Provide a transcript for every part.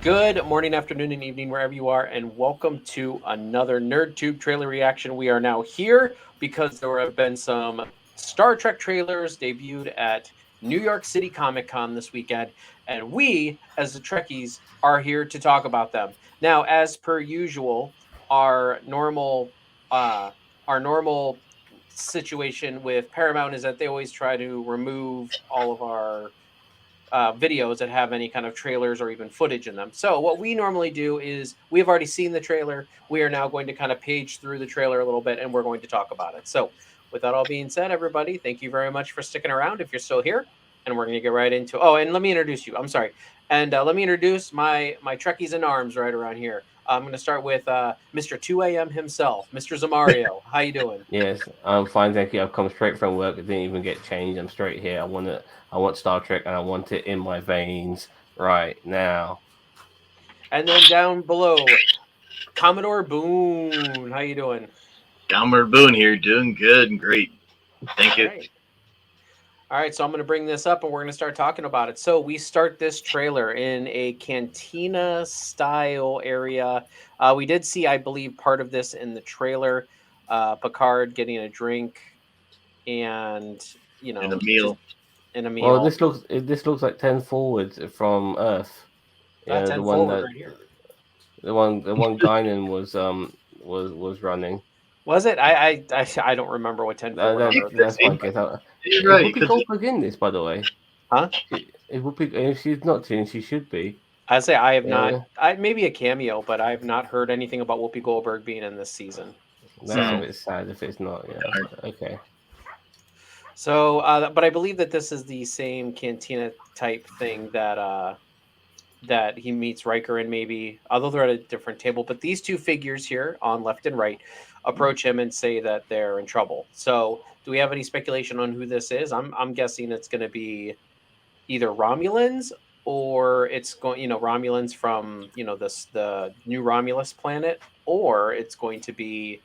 Good morning, afternoon, and evening, wherever you are, and welcome to another NerdTube trailer reaction. We are now here because there have been some Star Trek trailers debuted at New York City Comic Con this weekend, and we, as the Trekkies, are here to talk about them. Now, as per usual, our normal, uh, our normal situation with Paramount is that they always try to remove all of our videos that have any kind of trailers or even footage in them. So what we normally do is we have already seen the trailer. We are now going to kind of page through the trailer a little bit, and we're going to talk about it. So with that all being said, everybody, thank you very much for sticking around if you're still here. And we're going to get right into. Oh, and let me introduce you. I'm sorry, and let me introduce my Trekkies in arms right around here. I'm going to start with Mr. 2 a.m. himself, Mr. Zamario. How you doing? Yes, I'm fine, thank you. I've come straight from work. I didn't even get changed. I'm straight here. I want Star Trek, and I want it in my veins right now. And then down below, Commodore Boone. How you doing? Elmer Boone here, doing good and great. Thank All you. right. All right, so I'm going to bring this up and we're going to start talking about it. So we start this trailer in a cantina style area. We did see, I believe, part of this in the trailer. Picard getting a drink and, And the just meal. in a Well, meal. this looks like 10 forwards from Earth. That's Yeah, 10 forward right here. the one Guinan was running. Was it? I don't remember what 10 forward on Earth is. That's my guess. You're Is right. Whoopi Because Goldberg in this, by the way? Huh? If she's not in, she should be. I say I have not. Yeah, Maybe a cameo, but I have not heard anything about Whoopi Goldberg being in this season. that's a So mm, bit sad if it's not. Yeah, darn. okay. But I believe that this is the same cantina type thing that he meets Riker in, maybe, although they're at a different table. But these two figures here on left and right approach him and say that they're in trouble. So, do we have any speculation on who this is? I'm guessing it's going to be either Romulans or it's going, Romulans from the new Romulus planet, or it's going to be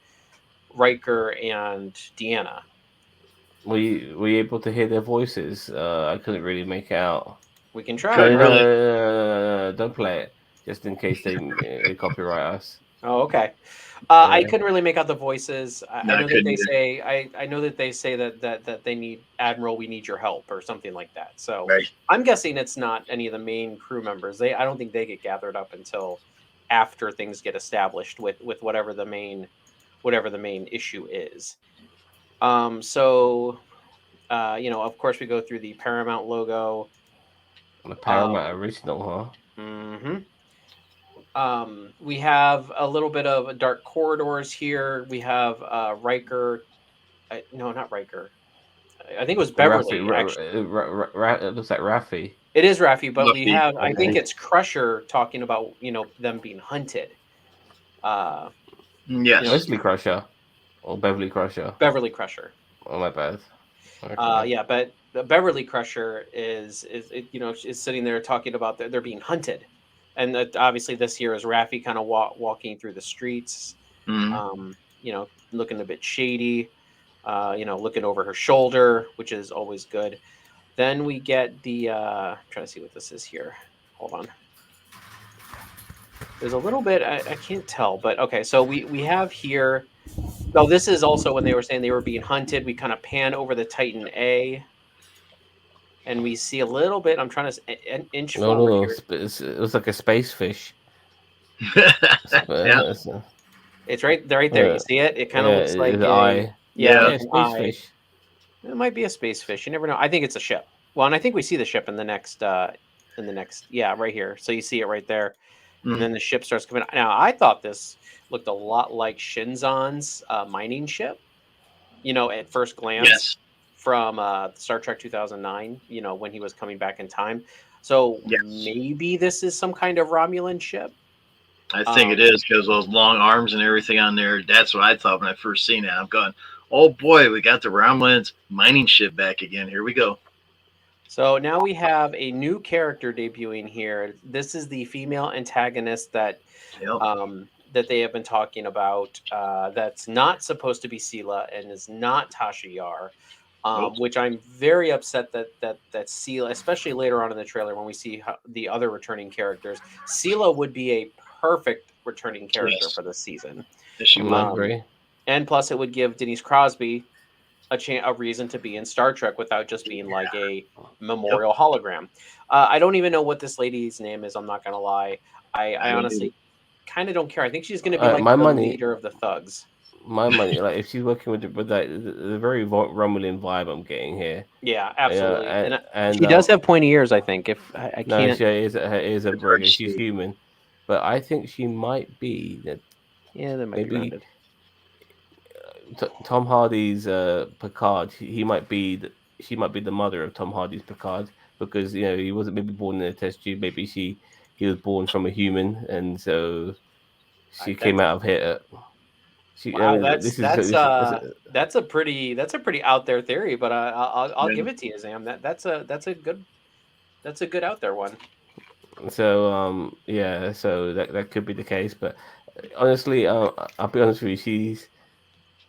Riker and Deanna. Were you able to hear their voices? I couldn't really make it out. We can No, try. Couldn't no, no, Hold really. on. don't play it, just in case they copyright us. Oh, okay. I Yeah, couldn't really make out the voices. I No, I know that couldn't they either. say I know that they say that they need Admiral, we need your help or something like that. So Right. I'm guessing it's not any of the main crew members. I don't think they get gathered up until after things get established with whatever the main issue is. So of course we go through the Paramount logo. the Paramount Um, original, huh? mhm. We have a little bit of dark corridors here. We have Riker. No, not Riker. I think it was Raffi, Beverly. Actually, it looks like Raffi. it is Raffi, but we Luffy. have. I think Yeah, it's Crusher talking about them being hunted. Uh, Yes. Wesley Crusher or Beverly Crusher. Beverly Crusher. Oh my bad. Okay. Yeah, but the Beverly Crusher is sitting there talking about they're being hunted, and that obviously this here is Raffi kind of walking through the streets, Mm. looking a bit shady, looking over her shoulder, which is always good. Then we get the trying to see what this is here. Hold on. There's a little bit I can't tell, but okay. So we have here. Oh, this is also when they were saying they were being hunted. We kind of pan over the Titan A, and we see a little bit. I'm trying to an inch No, no, forward no. here. It was like a space fish. Yeah. It's, It's right there. You see it? It kind of yeah, looks like the a eye. yeah, Yeah. like Yeah, an space eye. fish. It might be a space fish. You never know. I think it's a ship. Well, and I think we see the ship in the next yeah, right here. So you see it right there. And Mm. then the ship starts coming. Now, I thought this looked a lot like Shinzon's mining ship, at first glance Yes. from Star Trek 2009, when he was coming back in time. So Yes. maybe this is some kind of Romulan ship. I think it Um, is because those long arms and everything on there. That's what I thought when I first seen it. I'm going, oh boy, we got the Romulans mining ship back again. Here we go. so now we have a new character debuting here. This is the female antagonist Yep. that they have been talking about. That's not supposed to be Sela and is not Tasha Yar. which I'm very upset that Sela, especially later on in the trailer when we see the other returning characters, Sela would be a perfect returning character for this season. Yes, she will. I agree. And plus, it would give Denise Crosby a reason to be in Star Trek without just being like a memorial hologram. I don't even know what this lady's name is. I'm not gonna lie. I honestly kind of don't care. I think she's gonna be like my the money. leader of the thugs. My money, like if she's working with that, the very Romulan vibe I'm getting here. Yeah, absolutely. And she does have pointy ears, I think. If I no, can't. she is a It's hard to she's see. human, but I think she might be that. Yeah, that might Maybe be grounded. Tom Hardy's Picard. He might be she might be the mother of Tom Hardy's Picard because he wasn't maybe born in a test tube. Maybe he was born from a human, and so she came out of here. Wow, This that's a pretty out there theory, but I'll give it to you, Sam. That's a good out there one. So so that could be the case, but honestly, I'll be honest with you.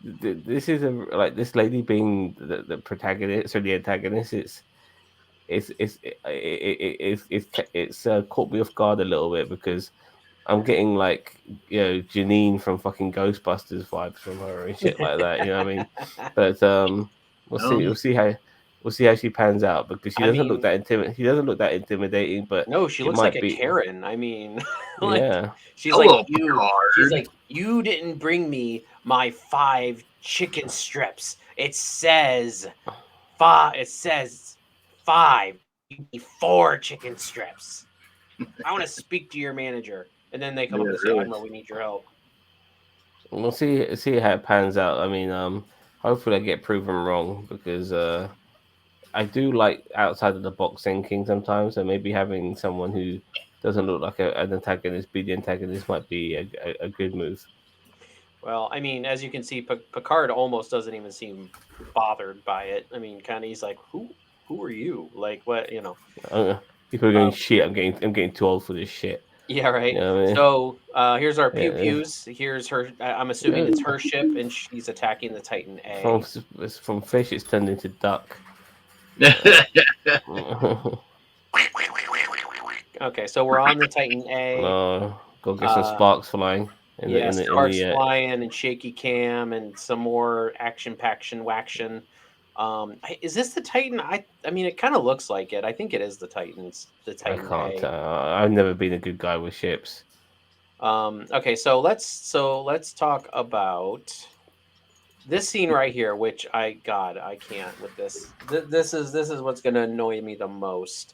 This is like this lady being the protagonist or the antagonist. It's caught me off guard a little bit because I'm getting like Janine from fucking Ghostbusters vibes from her and shit like that. You know what I mean? But we'll see how she pans out because she doesn't look that She doesn't look that intimidating, but no, she looks might like a be. Karen. I mean, Yeah, she's Hello, like you. Picard. She's like you didn't bring me my 5 chicken strips. It says 5. It says 5. You need 4 chicken strips. I want to speak to your manager. And then they come up and say, Admiral, we need your help. we'll see how it pans out. I mean, hopefully I get proven wrong because I do like outside of the box thinking sometimes, and maybe having someone who doesn't look like an antagonist be the antagonist might be a good move. Well, I mean, as you can see, Picard almost doesn't even seem bothered by it. I mean, kind of, he's like, "Who are you? Like, what? People are going shit. I'm getting too old for this shit." Yeah, right. You know what I mean? So here's our pew pews. Here's her. I'm assuming it's her ship, and she's attacking the Titan A. From fish, it's turned into duck. Okay, so we're on the Titan A. Go get some sparks flying. Sparks flying and shaky cam and some more action waction. Is this the Titan? I mean, it kind of looks like it. I think it is the Titans. The Titan. I can't. I've never been a good guy with ships. Okay, so let's talk about this scene right here, which I can't with this. This is what's gonna annoy me the most.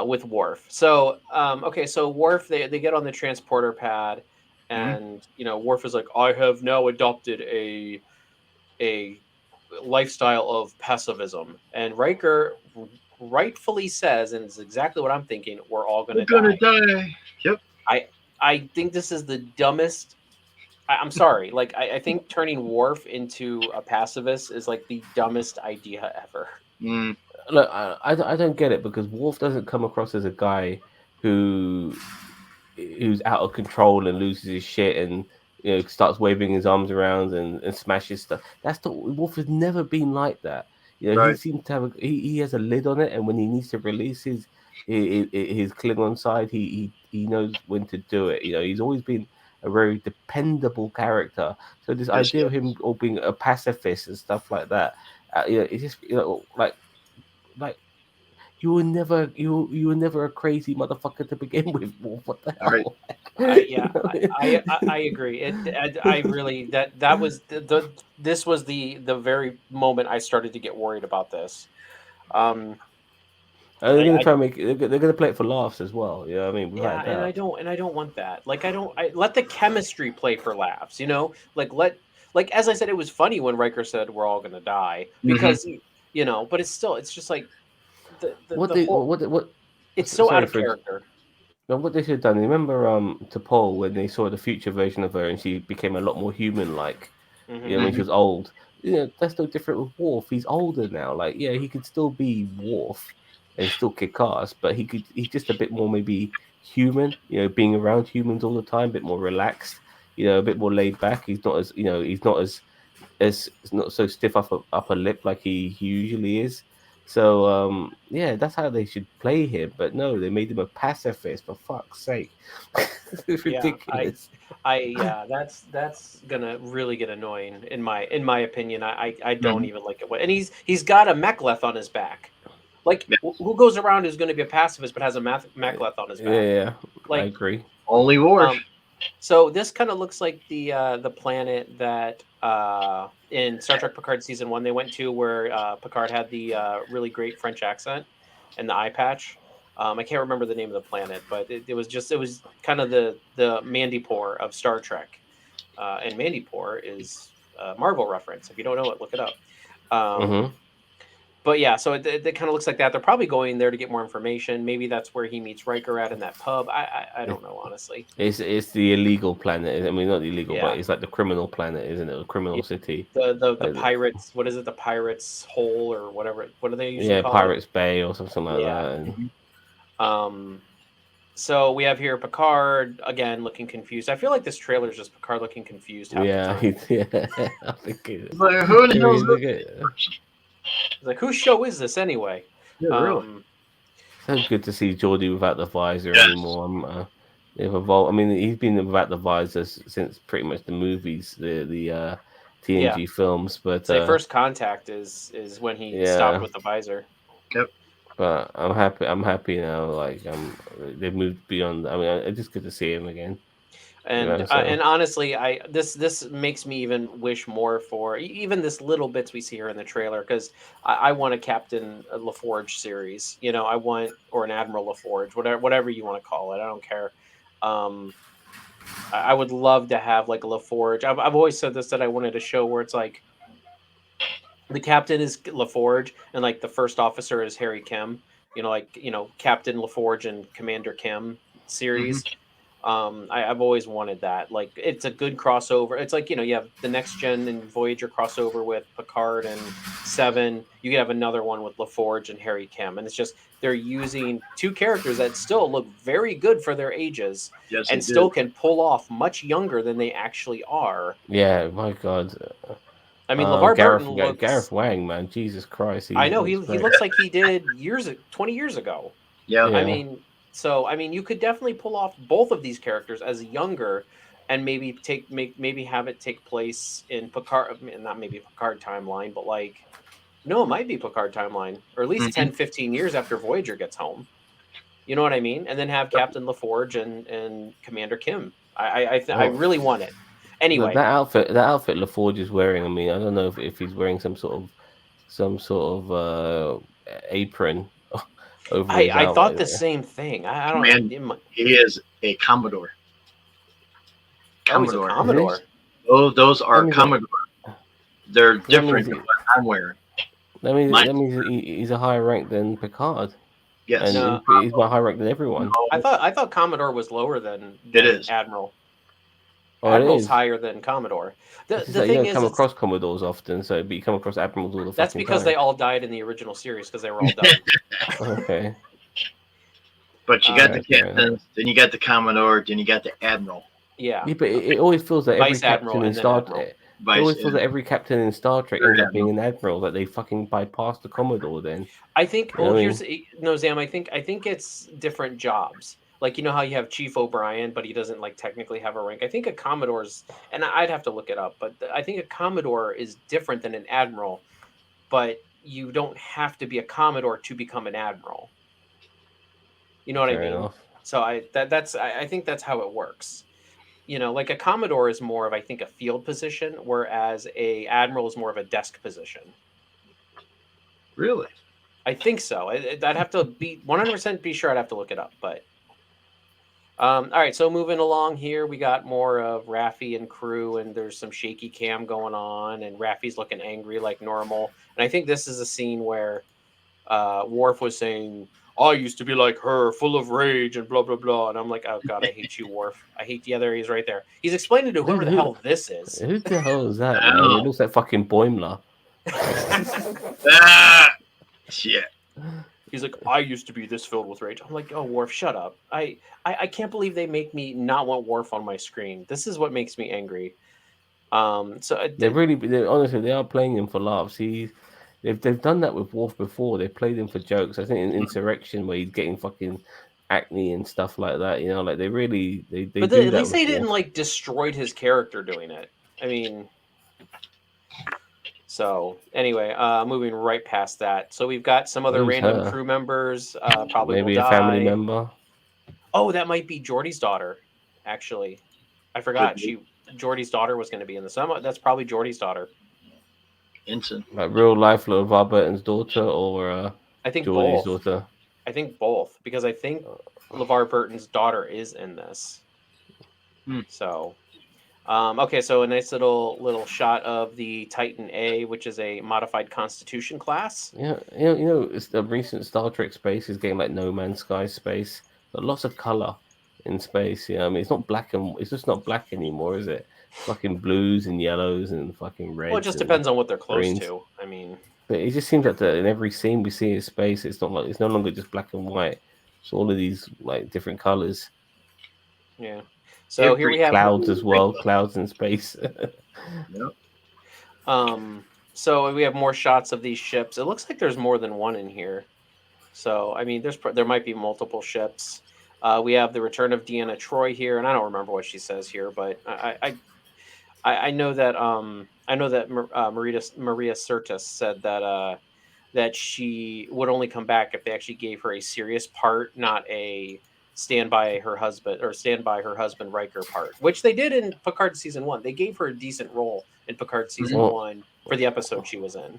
With Worf. So okay, so Worf they get on the transporter pad, and Worf is like, I have now adopted a lifestyle of pacifism, and Riker rightfully says, and it's exactly what I'm thinking, we're all gonna die. Yep. I think this is the dumbest. I'm sorry. Like, I think turning Worf into a pacifist is like the dumbest idea ever. Look, I don't get it because Worf doesn't come across as a guy who's out of control and loses his shit and starts waving his arms around and smashes stuff. Wolf has never been like that. He seems to have he has a lid on it, and when he needs to release his Klingon side, he knows when to do it. He's always been a very dependable character. So this idea of him all being a pacifist and stuff like that, it's just like you were never a crazy motherfucker to begin with. Wolf. What the hell? I agree. I really that was this was the very moment I started to get worried about this. And they're gonna try and they're gonna play it for laughs as well. You know what I mean? And I don't want that. Like I let the chemistry play for laughs. Like as I said, it was funny when Riker said we're all gonna die because but it's just like it's so out of character. Now, what they should have done, remember T'Pol when they saw the future version of her and she became a lot more human-like, when she was old. That's no different with Worf. He's older now. Like, yeah, he could still be Worf and still kick ass, but he's just a bit more maybe human, being around humans all the time, a bit more relaxed, a bit more laid back. He's not as it's not so stiff upper lip like he usually is. So yeah, that's how they should play him. But no, they made him a pacifist. For fuck's sake, it's Yeah, ridiculous. yeah, that's gonna really get annoying in my opinion. I don't Mhm. even like it. And he's got a mechleth on his back. Like Yeah. who goes around who's going to be a pacifist but has a mechleth on his back? Yeah, I Like agree. Only Worf. so this kind of looks like the planet that in Star Trek Picard season 1 they went to, where Picard had the really great French accent and the eye patch. I can't remember the name of the planet, but it was kind of the Mandipore of Star Trek, and Mandipore is a Marvel reference. If you don't know it, look it up. Um, Hmm. but yeah, so it kind of looks like that. They're probably going there to get more information. Maybe that's where he meets Riker at in that pub. I don't know, honestly. It's the illegal planet. I mean, not illegal, Yeah. but it's like the criminal planet, isn't it? A criminal Yeah. city. The Like, pirates, what is it? The pirates hole or whatever. What do they usually yeah, call it? Pirates Bay or something like Yeah. that. And Um. So we have here Picard again looking confused. I feel like this trailer is just Picard looking confused half the yeah, time. yeah, I think it. But who the hell is Really this good. person? It's like, whose show is this anyway? Yeah, really. So good to see Geordie without the visor Yes. anymore. They've evolved. I mean, he's been without the visor since pretty much the movies, the TNG films. But Say First Contact is when he stopped yeah, with the visor. but I'm happy. I'm happy now. Like they've moved beyond. I mean, it's just good to see him again. And So and honestly, this makes me even wish more for even this little bits we see here in the trailer, because I want a Captain LaForge series. You know, I want, or an Admiral LaForge, whatever you want to call it. I don't care. Um, I would love to have like a LaForge. I've always said this, that I wanted a show where it's like the captain is LaForge and like the first officer is Harry Kim. You know, like Captain LaForge and Commander Kim series. I've always wanted that. Like, it's a good crossover. It's like, you have the Next Gen and Voyager crossover with Picard and Seven. You could have another one with LaForge and Harry Kim, and it's just they're using two characters that still look very good for their ages, Yes, and they still did. can pull off much younger than they actually are. yeah, my God, I mean, LeVar Burton Gareth looks. Wang, man, Jesus Christ, I he know he looks he great. looks like he did 20 years ago. Yeah. I Yeah, mean, you could definitely pull off both of these characters as younger, and maybe have it take place in Picard. I mean, not maybe Picard timeline, but like, no, it might be Picard timeline, or at least Mhm. 10-15 years after Voyager gets home. You know what I mean? And then have Captain LaForge and Commander Kim. I oh, really want it. that Anyway, outfit LaForge is wearing. I mean, I don't know if he's wearing some sort of apron over his I thought outfit. the same thing. I Man, don't. he is a Commodore. Oh, he's a Commodore. Is he? Commodore. Oh, those are That means that, Commodore. They're that means different than what I'm wearing. Mine, that means he's a higher rank than Picard, yes. and No, he's more high rank than everyone. No, I thought Commodore was lower than it is. Admiral. Oh, it Admiral's is. higher than Commodore. It's just The that you thing don't come is, across Commodores often, but you come across Admirals all the that's fucking because time. they all died in the original series because they were all dumb. Okay. But you got the Alright, fair enough. captain, then you got the Commodore, then you got the Admiral. Yeah, Yeah, but it always feels that every Vice Admiral captain in and then Star Admiral. it Vice always feels that Admiral. every captain in Star Trek ends up being an admiral, that they fucking bypass the Commodore then. I think. You know Well, what I here's no Zam. I think it's different jobs. Like, you know how you have Chief O'Brien, but he doesn't like technically have a rank. I think a Commodore's, and I'd have to look it up, but I think a Commodore is different than an Admiral. But you don't have to be a Commodore to become an Admiral. You know what I Fair mean? enough. So I think that's how it works. Like a Commodore is more of, I think, a field position, whereas a Admiral is more of a desk position. Really? I think so. I'd have to be 100% be sure. I'd have to look it up, but all right. So moving along here, we got more of Raffi and crew, and there's some shaky cam going on, and Raffi's looking angry like normal. And I think this is a scene where Worf was saying, "I used to be like her, full of rage and blah blah blah," and I'm like, "Oh God, I hate you, Worf. I hate you." There, he's right there. He's explaining to whoever the hell this is. Who the hell is that, man? Ow. It looks like fucking Boimler. Ah, shit. He's like, "I used to be this filled with rage." I'm like, "Oh, Worf, shut up. I can't believe they make me not want Worf on my screen. This is what makes me angry." So honestly, they are playing him for laughs. They've done that with Wolf before. They played him for jokes. I think in Insurrection, where he's getting fucking acne and stuff like that. Like they really they but do at that least with they didn't Wolf. like destroyed his character doing it. I mean, so anyway, moving right past that. So we've got some other Who's random her? crew members. Probably will Maybe a family die. member. Oh, that might be Geordie's daughter. Actually, I forgot Geordie's daughter was going to be in the summer. That's probably Geordie's daughter. Ensign. Like real life LeVar Burton's daughter or I think Geordie's both. daughter. I think both because I think LeVar Burton's daughter is in this. So, okay, so a nice little shot of the Titan A, which is a modified Constitution class. Yeah, it's the recent Star Trek space is getting like No Man's Sky space, but lots of color in space. Yeah, I mean it's just not black anymore, is it? Fucking blues and yellows and fucking reds. Well, it just and depends on what they're close greens. to. I mean, but it just seems like in every scene we see in space, it's not like it's no longer just black and white. It's all of these like different colors. Yeah. So here we have clouds as well, clouds in space. Yep. So we have more shots of these ships. It looks like there's more than one in here. So I mean, there might be multiple ships. We have the return of Deanna Troi here, and I don't remember what she says here, but I know that Maria Sirtis said that that she would only come back if they actually gave her a serious part, not a stand by her husband Riker part, which they did in Picard season 1. They gave her a decent role in Picard season 1 for the episode she was in.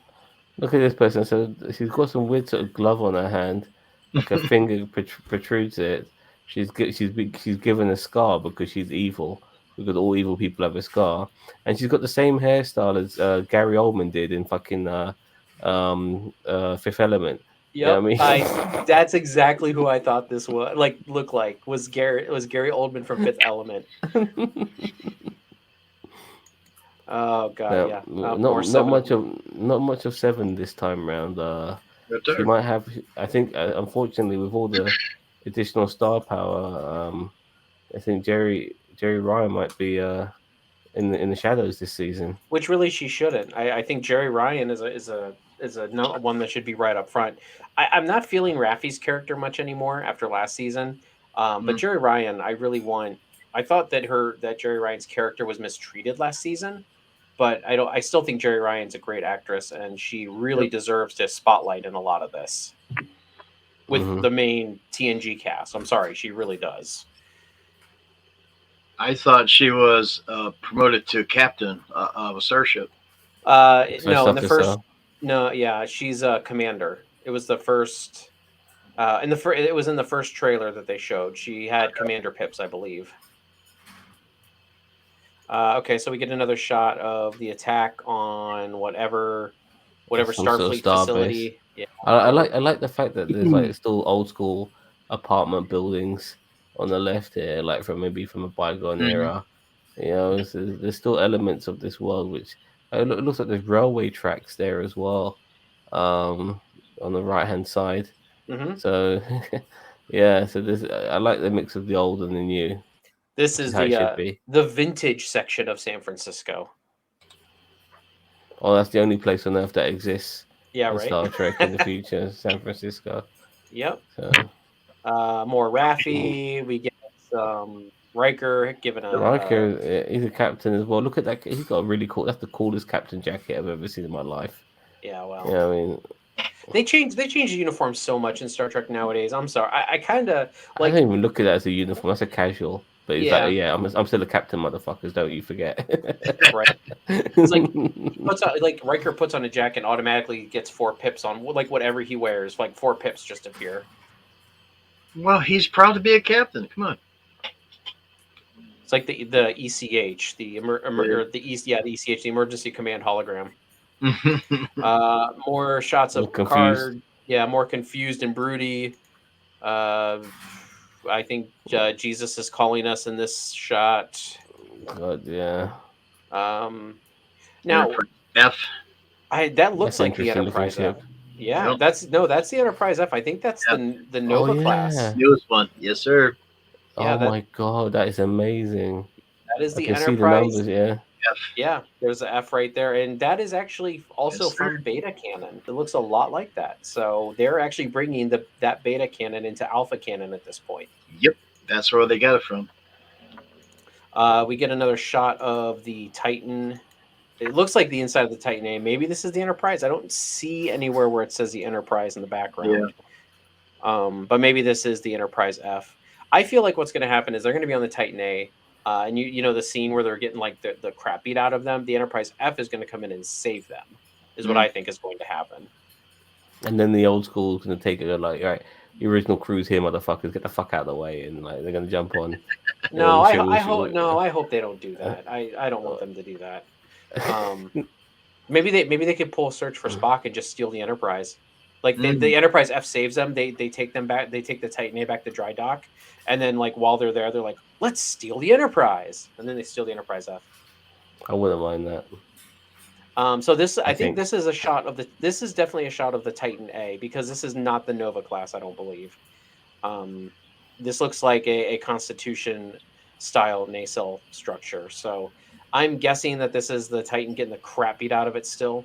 Look at this person. So she's got some weird sort of glove on her hand, like her finger protrudes it. She's given a scar because she's evil. Because all evil people have a scar, and she's got the same hairstyle as Gary Oldman did in fucking Fifth Element. Yep, I mean, that's exactly who I thought this looked like was Gary Oldman from Fifth Element. Oh god, yeah. Not much of Seven this time round. She might have. I think, unfortunately, with all the additional star power, I think Jerry Ryan might be in the shadows this season. Which really she shouldn't. I think Jerry Ryan is a one that should be right up front. I'm not feeling Raffi's character much anymore after last season. But Jerry Ryan, I thought that Jerry Ryan's character was mistreated last season. But I still think Jerry Ryan's a great actress, and she really deserves to spotlight in a lot of this with the main TNG cast. I'm sorry, she really does. I thought she was promoted to captain of a starship. She's a commander. It was the first. It was in the first trailer that they showed. She had commander pips, I believe. Okay, so we get another shot of the attack on whatever Starfleet facility. Yeah, I like the fact that there's like still old school apartment buildings on the left here, like from a bygone era. There's still elements of this world which it looks like there's railway tracks there as well, on the right hand side. So yeah, so I like the mix of the old and the new. This is the vintage section of San Francisco. Oh, that's the only place on Earth that exists. Yeah, right. Star Trek in the future, San Francisco. Yep. So. More Raffi. We get Riker given a. Riker, he's a captain as well. Look at that. He's got a really cool. That's the coolest captain jacket I've ever seen in my life. Yeah, well. Yeah, I mean. They change the uniform so much in Star Trek nowadays. I'm sorry. I kind of like. I don't even look at that as a uniform. That's a casual. But he's I'm still a captain, motherfuckers. Don't you forget. Right. It's like Riker puts on a jacket and automatically gets 4 pips on whatever he wears. Like 4 pips just appear. Well, he's proud to be a captain. Come on. It's like the ECH, the ECH, the emergency command hologram. More shots of Picard. Yeah, more confused and broody. I think Jesus is calling us in this shot. God, yeah. Now F. That looks like the Enterprise F. Yeah, that's the Enterprise F. I think that's the Nova class. Newest one, yes, sir. Yeah, my God, that is amazing. That is the Enterprise. See the numbers, Yeah, there's a F right there, and that is actually also Yes, sir. from Beta Canon. It looks a lot like that. So they're actually bringing that Beta Canon into Alpha Canon at this point. Yep, that's where they got it from. We get another shot of the Titan. It looks like the inside of the Titan A. Maybe this is the Enterprise. I don't see anywhere where it says the Enterprise in the background. But maybe this is the Enterprise F. I feel like what's going to happen is they're going to be on the Titan A, and you know the scene where they're getting like the crap beat out of them. The Enterprise F is going to come in and save them. Is what I think is going to happen. And then the old school is going to take it like, all right, the original crew's here, motherfuckers, get the fuck out of the way, and like they're going to jump on. No, I hope they don't do that. I don't want them to do that. Maybe they could pull Search for Spock and just steal the Enterprise. Like the Enterprise F saves them. They take them back. They take the Titan A back to dry dock, and then like while they're there, they're like, let's steal the Enterprise, and then they steal the Enterprise F. I wouldn't mind that. So this, I think this is a shot of the. This is definitely a shot of the Titan A because this is not the Nova class. I don't believe. This looks like a Constitution style nacelle structure. So I'm guessing that this is the Titan getting the crap beat out of it still.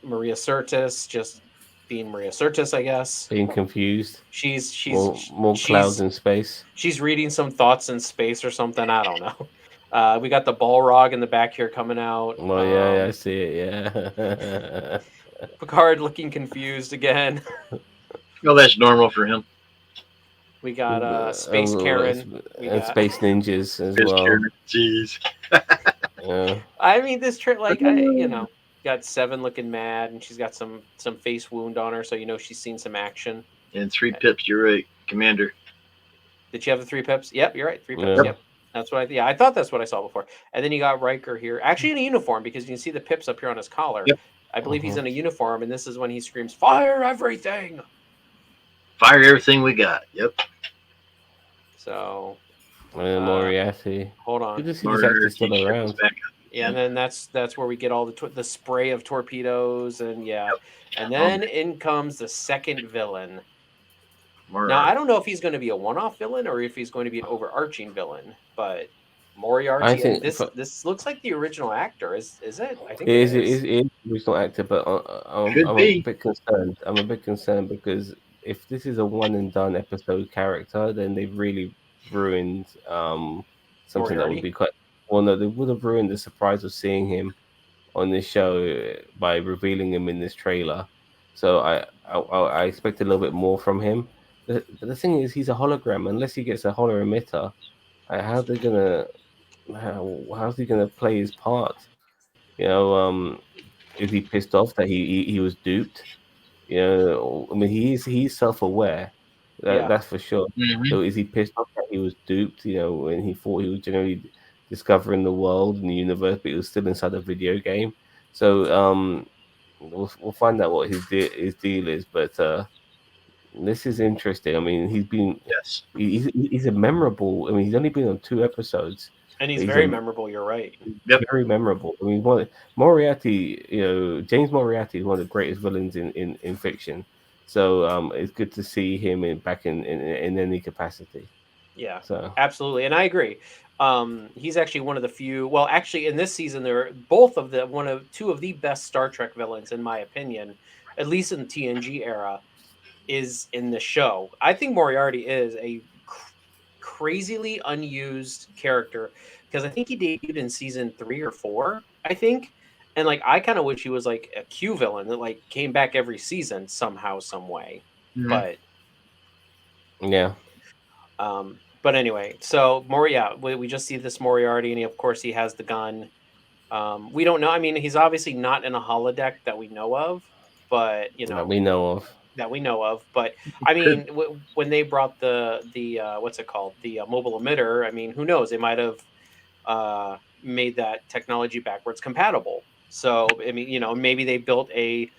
Maria Sirtis just being Maria Sirtis, I guess. Being confused. She's more clouds in space. She's reading some thoughts in space or something. I don't know. We got the Balrog in the back here coming out. Well, yeah, I see it. Yeah. Picard looking confused again. Well, that's normal for him. We got Space Karen. And Space Ninjas as Space well. Karen. Jeez. Yeah. I mean, this trip, like, got Seven looking mad, and she's got some face wound on her, so you know she's seen some action. And 3 pips, you're right, Commander. Did she have the 3 pips? Yep, you're right, 3 pips. Yep. That's what I thought that's what I saw before. And then you got Riker here, actually in a uniform, because you can see the pips up here on his collar. Yep. I believe he's in a uniform, and this is when he screams, "Fire everything!" Fire everything we got. Yep. So. Moriarty. Hold on. Good to see this actor still around. Yeah, and then that's where we get all the spray of torpedoes, and and then in comes the second villain. Now I don't know if he's going to be a one-off villain or if he's going to be an overarching villain, but Moriarty. I think this looks like the original actor. Is it? I think it is the original actor, but I'm a bit concerned. I'm a bit concerned because if this is a one and done episode character, then they've really ruined something Moriarty? That would be quite. Well, no, they would have ruined the surprise of seeing him on this show by revealing him in this trailer. So I expect a little bit more from him. The thing is, he's a hologram. Unless he gets a holo emitter, how's he gonna play his part? You know, is he pissed off that he was duped? You know, I mean, he's self-aware. That's for sure. Mm-hmm. So is he pissed off that he was duped? You know, when he thought he was generally discovering the world and the universe, but he was still inside a video game. So we'll find out what his deal is. But this is interesting. I mean, he's been he's a memorable. I mean, he's only been on 2 episodes, and he's very memorable. You're right. Very memorable. I mean, Moriarty. You know, James Moriarty is one of the greatest villains in fiction. So it's good to see him back in any capacity. Yeah, so absolutely, and I agree. He's actually one of the few. Well, actually, in this season, they're both of the 2 of the best Star Trek villains, in my opinion, at least in the TNG era, is in the show. I think Moriarty is a crazily unused character because I think he debuted in season 3 or 4, I think, and like I kind of wish he was like a Q villain that like came back every season somehow, some way, but yeah. But anyway, so we just see this Moriarty, and of course he has the gun. We don't know. I mean, he's obviously not in a holodeck that we know of, but that we know of. But I mean, when they brought the what's it called, the mobile emitter, I mean, who knows? They might have made that technology backwards compatible. So I mean, you know, maybe they built a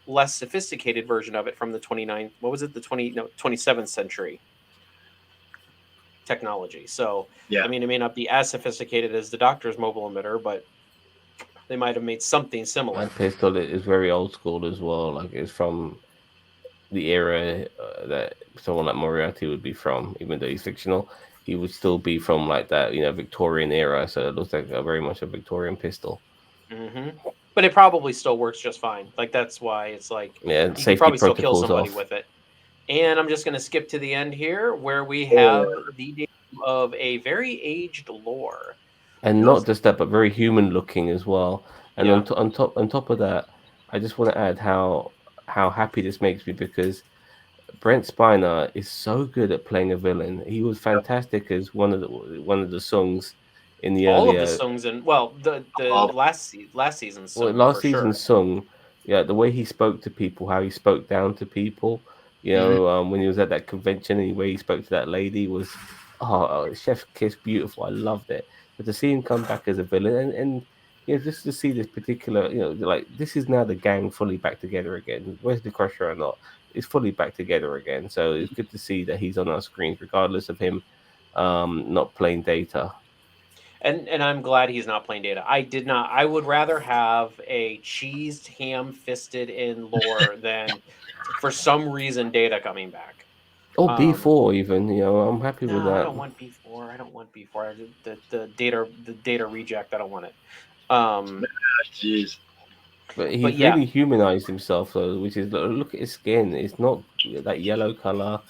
less sophisticated version of it from the 27th century technology. So I mean, it may not be as sophisticated as the Doctor's mobile emitter, but they might have made something similar. My pistol is very old school as well. Like it's from the era that someone like Moriarty would be from, even though he's fictional. he would still be from like that, Victorian era. So it looks like very much a Victorian pistol. Hmm. But it probably still works just fine. Like that's why it's like Yeah, you could safety probably still kill protocols somebody off. with it. And I'm just going to skip to the end here where we Oh, have the debut of a very aged lore. And Who's not just that, but very human looking as well. And yeah, on top of that, I just want to add how happy this makes me because Brent Spiner is so good at playing a villain. He was fantastic as one of the songs in the all of the earlier. songs and well the all last season's Well, song last for sure. season's song, yeah, the way he spoke to people, how he spoke down to people, Mhm. when he was at that convention and the way he spoke to that lady was, chef's kiss, beautiful. I loved it. But to see him come back as a villain and just to see this particular, like this is now the gang fully back together again. Where's the Crusher or not? It's fully back together again. So it's good to see that he's on our screens, regardless of him not playing Data. And I'm glad he's not playing Data. I did not. I would rather have a cheesed, ham-fisted in lore than for some reason Data coming back. Or Um, B4 even, I'm happy with no, I that. don't want B4. I don't want B4. The data reject. I don't want it. Jeez. But But he's yeah, really humanized himself though, which is look at his skin. It's not that yellow color.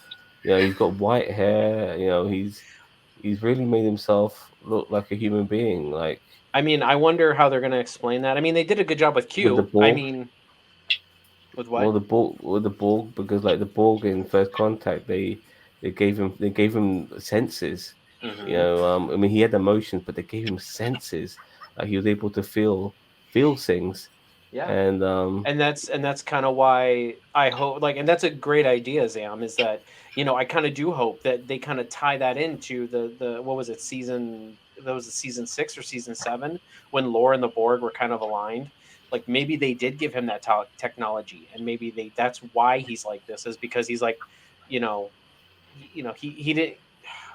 He's got white hair. He's really made himself look like a human being, like I mean, I wonder how they're going to explain that. I mean, they did a good job with with the Q. I Borg. mean, with Well, what? the Borg, because like the Borg in First Contact, they gave him senses. Hmm. I mean, he had emotions, but they gave him senses. Like he was able to feel things, Yeah. and And that's kind of why I hope and that's a great idea, Zam, is that I kind of do hope that they kind of tie that into the what was it, season 6 or season 7 when Lore and the Borg were kind of aligned. Like maybe they did give him that technology, and maybe that's why he's like this, is because he's like, you know he didn't.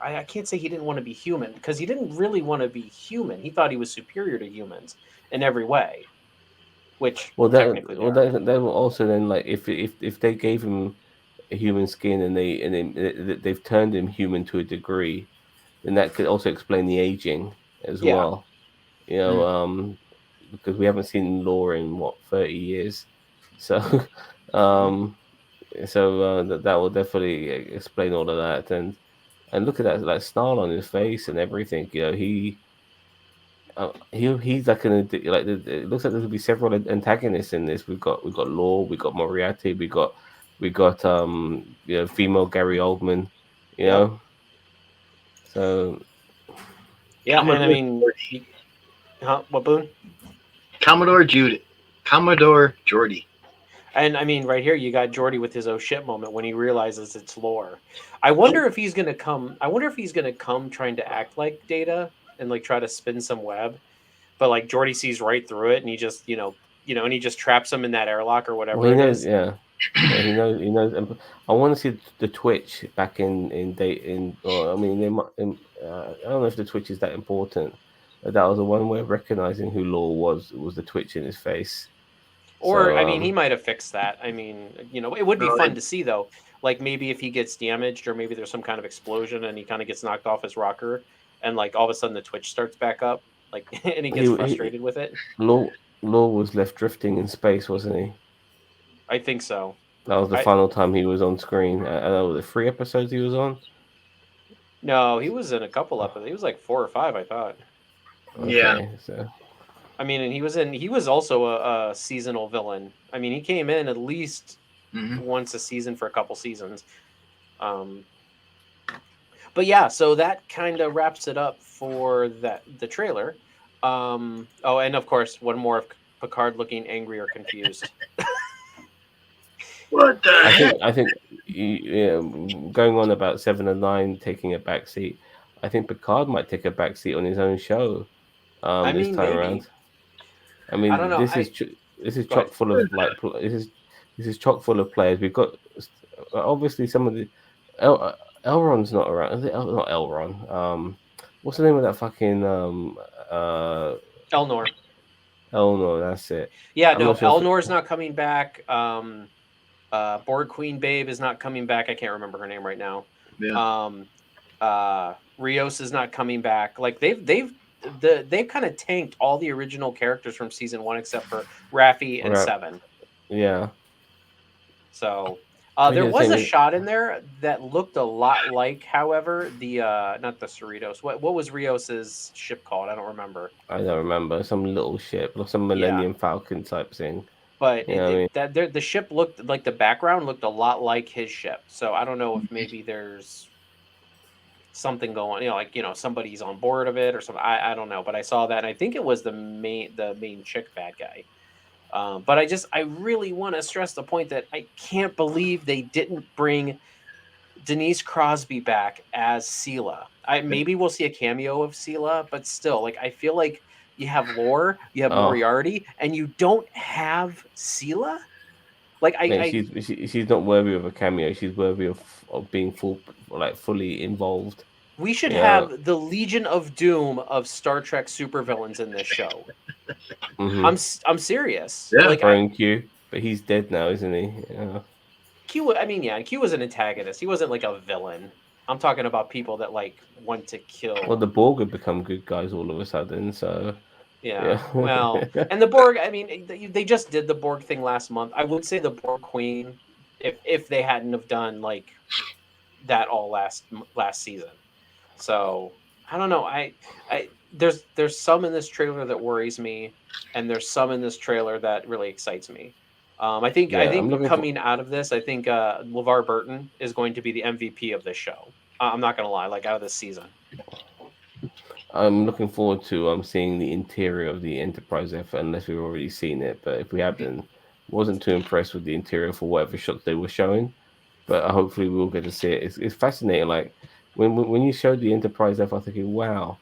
I can't say he didn't want to be human, because he didn't really want to be human. He thought he was superior to humans in every way, which well, technically they are. that will also then, like, if they gave him a human skin and they've turned him human to a degree, then that could also explain the aging as Yeah. well. Mm. Because we haven't seen Laura in what 30 years, so Mhm. um, that will definitely explain all of that. And look at that snarl on his face and everything. He's like it looks like there'll be several antagonists in this. We've got Law, we got Moriarty, we got female Gary Oldman, you Yep. know. So Yeah, and I Commodore mean, Geordi. what, Boone? Commodore Judy. Commodore Geordi. And I mean, right here you got Jordy with his oh shit moment when he realizes it's Lore. I wonder if he's gonna come. I wonder if he's gonna come trying to act like Data and like try to spin some web, but like Jordy sees right through it, and he just and he just traps him in that airlock or well, whatever he it knows, is. yeah, yeah, he knows. And I want to see the Twitch back in date. Or I mean, I don't know if the Twitch is that important. But that was the one way of recognizing who Law was the Twitch in his face. Or So I mean, he might have fixed that. I mean, it would be No, fun to see though. Like maybe if he gets damaged, or maybe there's some kind of explosion and he kind of gets knocked off his rocker, and like all of a sudden the Twitch starts back up, like and he gets he frustrated with it. Law was left drifting in space, wasn't he? I think so. That was the I final time he was on screen. I know the 3 episodes he was on. No, he was in a couple episodes. He was like 4 or 5, I thought. yeah. Okay, so I mean, and he was also a seasonal villain. I mean, he came in at least Hmm. once a season for a couple seasons. Um, but yeah, so that kind of wraps it up for the trailer. Oh, and of course, one more of Picard looking angry or confused. What the I heck? think I think going on about 7 and 9 taking a back seat. I think Picard might take a back seat on his own show I this mean, time around. maybe. I I don't mean, know. this is Go ahead. chock full of like this is chock full of players. We've got obviously some of the Elron's not around. Is it not Elron? What's the name of that fucking Elnor. Elnor? That's it. Yeah, I'm no, not sure if Elnor's not coming back. Borg Queen Babe is not coming back. I can't remember her name right now. Yeah. Um, Rios is not coming back. Like they've kind of tanked all the original characters from season 1 except for Raffi and Right. Seven. Yeah. So But there yeah, was same a as- shot in there that looked a lot like, however, the not the Cerritos. What was Rios's ship called? I don't remember. I don't remember, some little ship or some Millennium Falcon type thing. But You know what I mean? the ship looked like, the background looked a lot like his ship. So I don't know if maybe there's something going, like, somebody's on board of it or something. I don't know, but I saw that, and I think it was the main chick bad guy. But I really want to stress the point that I can't believe they didn't bring Denise Crosby back as Sela. Maybe we'll see a cameo of Sela, but still, like, I feel like you have Lore, you have Oh. Moriarty, and you don't have Sela. Like Mate, she's not worthy of a cameo. She's worthy of being fully involved. we should Yeah. have the Legion of Doom of Star Trek supervillains in this show. Mhm. I'm serious. Yeah. Like Throwing Q, but he's dead now, isn't he? Yeah. Q. I mean, yeah, Q was an antagonist. He wasn't like a villain. I'm talking about people that like want to kill. Well, the Borg have become good guys all of a sudden, so Yeah. Well, and the Borg. I mean, they just did the Borg thing last month. I would say the Borg Queen, if they hadn't have done like that all last season. So I don't know. I there's some in this trailer that worries me, and there's some in this trailer that really excites me. I think Yeah, I'm looking coming out of this, I think LeVar Burton is going to be the MVP of this show. I'm not gonna lie, like out of this season. I'm looking forward to seeing the interior of the Enterprise F, unless we've already seen it. But if we haven't, wasn't too impressed with the interior for whatever shots they were showing. But hopefully we'll get to see it. It's fascinating. Like when you showed the Enterprise F, I was thinking, wow,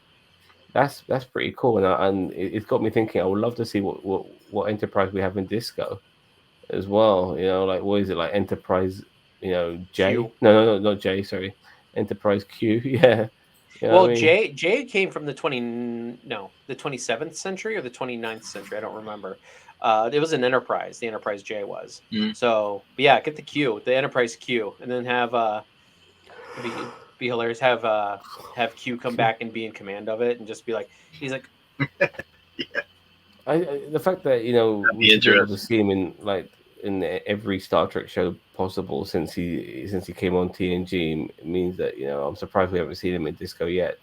that's pretty cool. And it's got me thinking. I would love to see what Enterprise we have in Disco as well. Like what is it, like Enterprise? J? Q. No, not J. Sorry, Enterprise Q. Yeah. Well, what I mean? J came from the 27th century or the 29th century. I don't remember. It was an Enterprise. The Enterprise J was. Mm. So, but yeah, get the Q, the Enterprise Q, and then have be hilarious. Have Q come back and be in command of it, and just be like, he's like, The fact that That'd we be should be able to interesting. see him in every Star Trek show possible since he came on TNG means that I'm surprised we haven't seen him in Disco yet.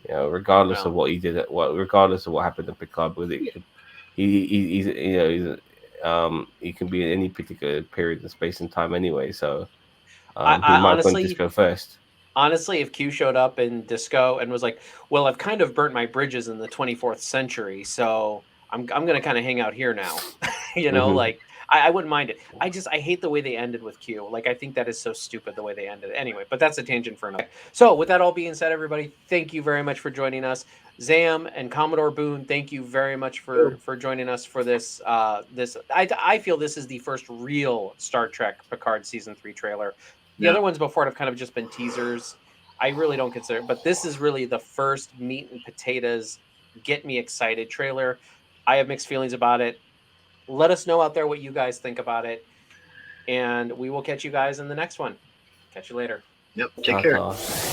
Regardless of Well. what he did, regardless of what happened to Picard, with it, he's he can be in any particular period of space and time anyway. So I he might have gone honestly, Disco first. if Q showed up in Disco and was like, "Well, I've kind of burnt my bridges in the 24th century, so I'm gonna kind of hang out here now," Mhm. like I wouldn't mind it. I hate the way they ended with Q. Like I think that is so stupid the way they ended it. Anyway, but that's a tangent for another. So with that all being said, everybody, thank you very much for joining us. Zam and Commodore Boone, thank you very much for joining us for this. I feel this is the first real Star Trek Picard season 3 trailer. The Yeah. other ones before it have kind of just been teasers. I really don't consider it, but this is really the first meat and potatoes, get me excited trailer. I have mixed feelings about it. Let us know out there what you guys think about it, and we will catch you guys in the next one. Catch you later. Yep. Take care. Ta-ta.